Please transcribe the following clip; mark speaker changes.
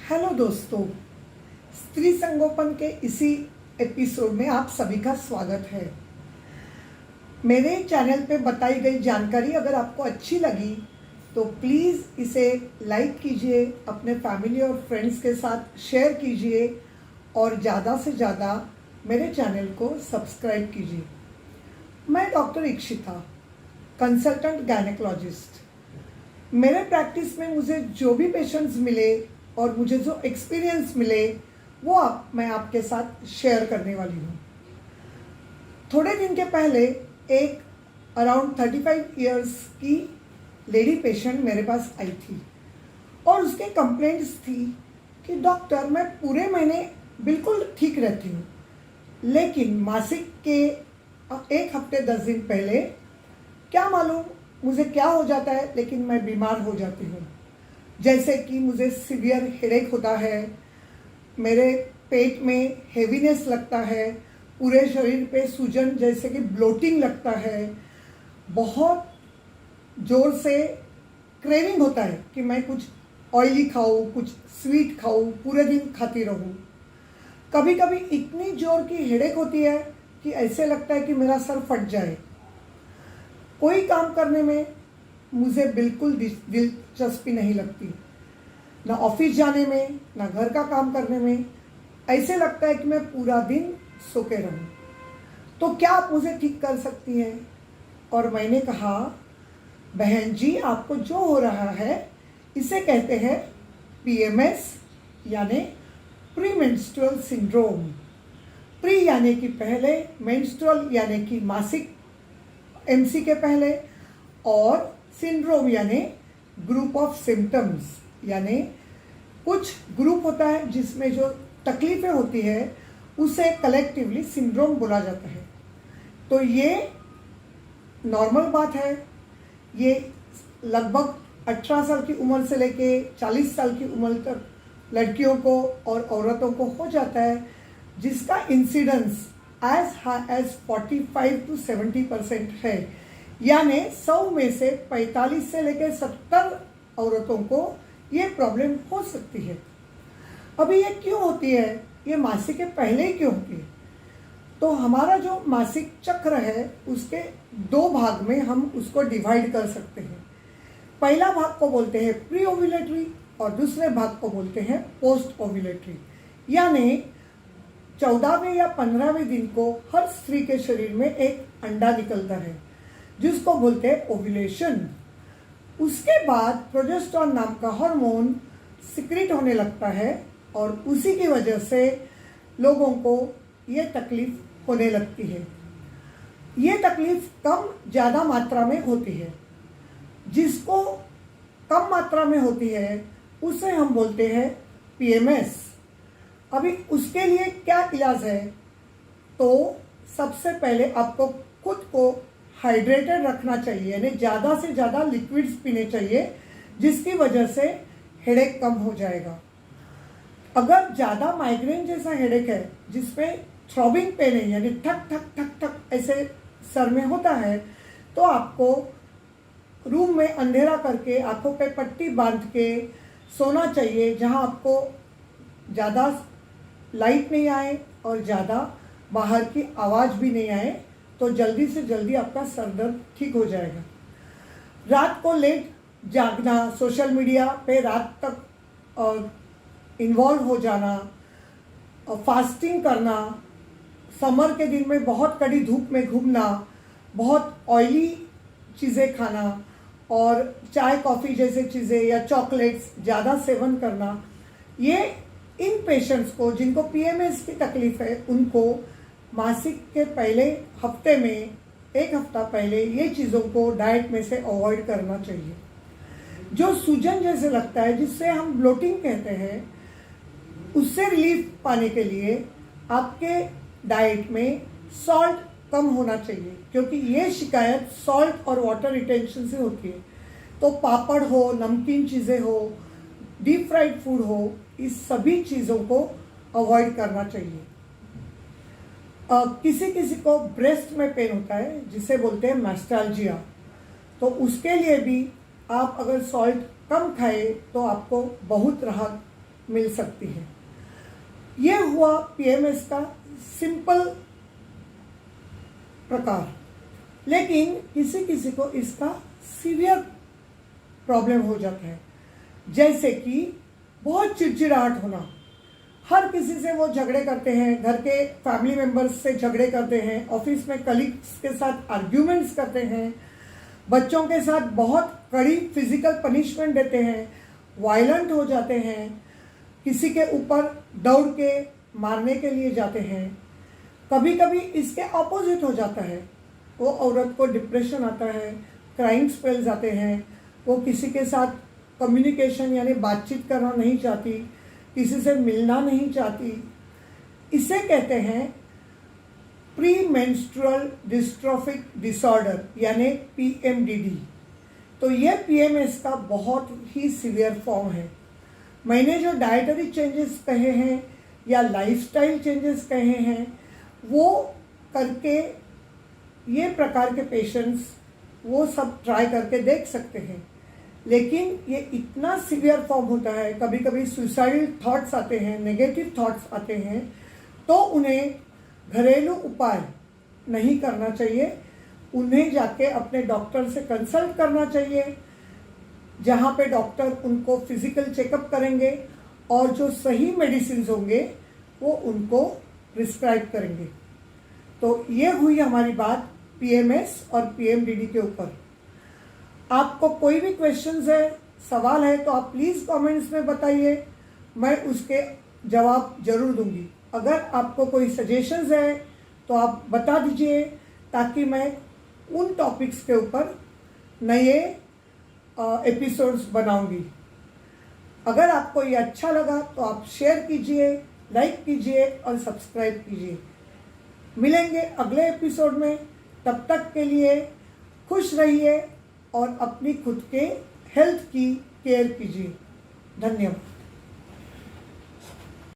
Speaker 1: Hello दोस्तों, स्त्री संगोपन के इसी एपिसोड में आप सभी का स्वागत है। मेरे चैनल पे बताई गई जानकारी अगर आपको अच्छी लगी तो प्लीज़ इसे लाइक कीजिए, अपने फैमिली और फ्रेंड्स के साथ शेयर कीजिए और ज़्यादा से ज़्यादा मेरे चैनल को सब्सक्राइब कीजिए। मैं डॉक्टर इक्षिता, कंसल्टेंट गायनेकोलॉजिस्ट। मेरे प्रैक्टिस में मुझे जो भी पेशेंट्स मिले और मुझे जो एक्सपीरियंस मिले वो मैं आपके साथ शेयर करने वाली हूँ। थोड़े दिन के पहले एक अराउंड 35 इयर्स की लेडी पेशेंट मेरे पास आई थी और उसके कंप्लेंट्स थी कि डॉक्टर, मैं पूरे महीने बिल्कुल ठीक रहती हूँ, लेकिन मासिक के 1 हफ्ते 10 दिन पहले क्या मालूम मुझे क्या हो जाता है, लेकिन मैं बीमार हो जाती हूँ। जैसे कि मुझे सीवियर हेडेक होता है, मेरे पेट में हेवीनेस लगता है, पूरे शरीर पे सूजन जैसे कि ब्लोटिंग लगता है, बहुत ज़ोर से क्रेविंग होता है कि मैं कुछ ऑयली खाऊं, कुछ स्वीट खाऊं, पूरे दिन खाती रहूं। कभी कभी इतनी जोर की हेडेक होती है कि ऐसे लगता है कि मेरा सर फट जाए। कोई काम करने में मुझे बिल्कुल दिलचस्पी नहीं लगती, ना ऑफिस जाने में, ना घर का काम करने में। ऐसे लगता है कि मैं पूरा दिन सो के रहूं। तो क्या आप मुझे ठीक कर सकती हैं? और मैंने कहा, बहन जी, आपको जो हो रहा है इसे कहते हैं पीएमएस यानी प्री मेंस्ट्रुअल सिंड्रोम। प्री यानी कि पहले, मेंस्ट्रुअल यानी कि मासिक एमसी के पहले, और सिंड्रोम यानी ग्रुप ऑफ सिम्टम्स, यानी कुछ ग्रुप होता है जिसमें जो तकलीफें होती है उसे कलेक्टिवली सिंड्रोम बोला जाता है। तो ये नॉर्मल बात है। ये लगभग 18 साल की उम्र से लेके 40 साल की उम्र तक लड़कियों को और औरतों को हो जाता है, जिसका incidence as high as 45 to 70% है। यानी 100 में से 45 से लेकर 70 औरतों को ये प्रॉब्लम हो सकती है। अभी ये क्यों होती है? ये मासिक के पहले ही क्यों होती है? तो हमारा जो मासिक चक्र है उसके 2 भाग में हम उसको डिवाइड कर सकते हैं। पहला भाग को बोलते हैं प्री ओव्यूलेटरी और दूसरे भाग को बोलते हैं पोस्ट ओव्यूलेटरी। यानी 14वें या 15वें दिन को हर स्त्री के शरीर में एक अंडा निकलता है जिसको बोलते हैं ओव्यूलेशन। उसके बाद प्रोजेस्टेरोन नाम का हार्मोन सिक्रीट होने लगता है और उसी की वजह से लोगों को ये तकलीफ होने लगती है। ये तकलीफ कम ज़्यादा मात्रा में होती है। जिसको कम मात्रा में होती है उसे हम बोलते हैं पीएमएस। अभी उसके लिए क्या इलाज है? तो सबसे पहले आपको खुद को हाइड्रेटेड रखना चाहिए, यानी ज़्यादा से ज़्यादा लिक्विड्स पीने चाहिए, जिसकी वजह से हेडेक कम हो जाएगा। अगर ज़्यादा माइग्रेन जैसा हेडेक है जिसमें थ्रॉबिंग पेन है, यानी ठक ठक ठक ठक ऐसे सर में होता है, तो आपको रूम में अंधेरा करके आंखों पे पट्टी बांध के सोना चाहिए, जहां आपको ज़्यादा लाइट नहीं आए और ज़्यादा बाहर की आवाज़ भी नहीं आए, तो जल्दी से जल्दी आपका सर दर्द ठीक हो जाएगा। रात को लेट जागना, सोशल मीडिया पे रात तक इन्वॉल्व हो जाना, फास्टिंग करना, समर के दिन में बहुत कड़ी धूप में घूमना, बहुत ऑयली चीज़ें खाना और चाय कॉफ़ी जैसे चीज़ें या चॉकलेट्स ज़्यादा सेवन करना, ये इन पेशेंट्स को जिनको पीएमएस की तकलीफ है उनको मासिक के पहले हफ्ते में 1 हफ्ता पहले ये चीज़ों को डाइट में से अवॉइड करना चाहिए। जो सूजन जैसे लगता है जिससे हम ब्लोटिंग कहते हैं, उससे रिलीफ पाने के लिए आपके डाइट में सॉल्ट कम होना चाहिए, क्योंकि ये शिकायत सॉल्ट और वाटर रिटेंशन से होती है। तो पापड़ हो, नमकीन चीज़ें हो, डीप फ्राइड फूड हो, इस सभी चीज़ों को अवॉइड करना चाहिए। किसी किसी को ब्रेस्ट में पेन होता है जिसे बोलते हैं मैस्टाल्जिया, तो उसके लिए भी आप अगर सॉल्ट कम खाए तो आपको बहुत राहत मिल सकती है। ये हुआ पीएमएस का सिंपल प्रकार। लेकिन किसी किसी को इसका सीवियर प्रॉब्लम हो जाता है, जैसे कि बहुत चिड़चिड़ाहट होना। हर किसी से वो झगड़े करते हैं, घर के फैमिली मेम्बर्स से झगड़े करते हैं, ऑफिस में कलीग्स के साथ आर्ग्यूमेंट्स करते हैं, बच्चों के साथ बहुत कड़ी फिजिकल पनिशमेंट देते हैं, वायलेंट हो जाते हैं, किसी के ऊपर दौड़ के मारने के लिए जाते हैं। कभी कभी इसके ऑपोजिट हो जाता है, वो औरत को डिप्रेशन आता है, क्राइंग स्पेल्स आते हैं, वो किसी के साथ कम्युनिकेशन यानी बातचीत करना नहीं चाहती, किसी से मिलना नहीं चाहती। इसे कहते हैं प्री मेंस्ट्रुअल डिस्ट्रोफिक डिसऑर्डर यानी PMDD। तो ये पीएमएस का बहुत ही सीवियर फॉर्म है। मैंने जो डाइटरी चेंजेस कहे हैं या लाइफस्टाइल चेंजेस कहे हैं, वो करके ये प्रकार के पेशेंट्स वो सब ट्राई करके देख सकते हैं। लेकिन ये इतना सीवियर फॉर्म होता है, कभी कभी सुसाइडल थॉट्स आते हैं, नेगेटिव थॉट्स आते हैं, तो उन्हें घरेलू उपाय नहीं करना चाहिए। उन्हें जाके अपने डॉक्टर से कंसल्ट करना चाहिए, जहाँ पे डॉक्टर उनको फिजिकल चेकअप करेंगे और जो सही मेडिसिन होंगे वो उनको प्रिस्क्राइब करेंगे। तो ये हुई हमारी बात पीएमएस और पीएमडीडी के ऊपर। आपको कोई भी क्वेश्चंस है, सवाल है, तो आप प्लीज़ कमेंट्स में बताइए, मैं उसके जवाब जरूर दूंगी। अगर आपको कोई सजेशंस है तो आप बता दीजिए, ताकि मैं उन टॉपिक्स के ऊपर नए एपिसोड्स बनाऊंगी। अगर आपको ये अच्छा लगा तो आप शेयर कीजिए, लाइक कीजिए और सब्सक्राइब कीजिए। मिलेंगे अगले एपिसोड में, तब तक के लिए खुश रहिए और अपनी खुद के हेल्थ की केयर कीजिए। धन्यवाद।